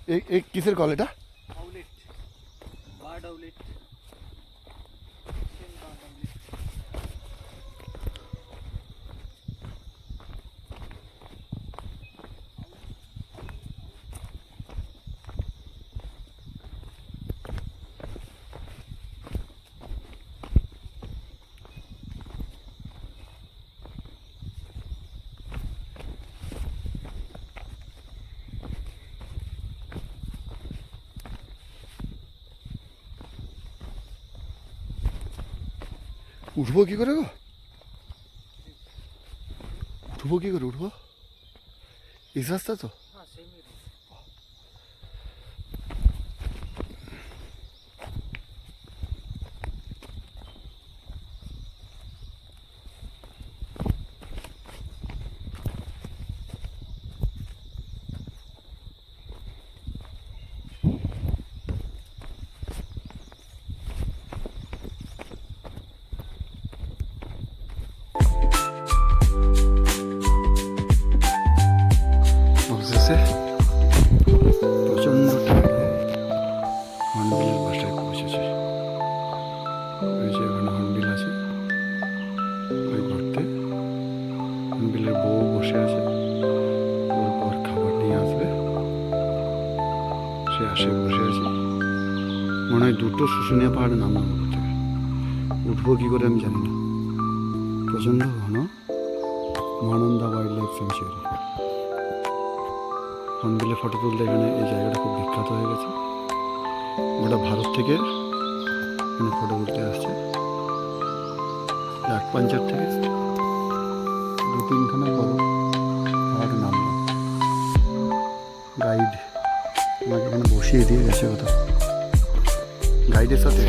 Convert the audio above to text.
এই কিসের কল এটা? আউলেট, বার্ড আউলেট, বার্ড আউলেট। উঠবো কি করে গো? উঠবো কি করে? উঠবো এই রাস্তা তো? হ্যাঁ সেমই রুট। অবশেষে প্রচণ্ড হর্নবিলের বাসায় পৌঁছেছে। ওই যে ওখানে হর্নবিল আছে, ওই গর্তে হর্নবিলের বউ বসে আছে। ওর পর খাবার নিয়ে আসবে, সে আসে বসে আছে। মনে হয় দুটো শুশুনিয়া পাহাড়ে নামলাম ওপর থেকে। উঠবো কী করে আমি জানি না। প্রচণ্ড ঘন মহানন্দা ওয়াইল্ড লাইফ স্যাংচুয়ারি। হর্নবিলে ফটো তুলতে এখানে এই জায়গাটা খুব বিখ্যাত হয়ে গেছে। গোটা ভারত থেকে এখানে ফটো তুলতে আসছে। এক পাঞ্চার থেকে 2-3খানা বড় পাহাড়ে নামলাম। গাইড আমাকে এখানে বসিয়ে দিয়ে গেছে। কথা গাইডের সাথে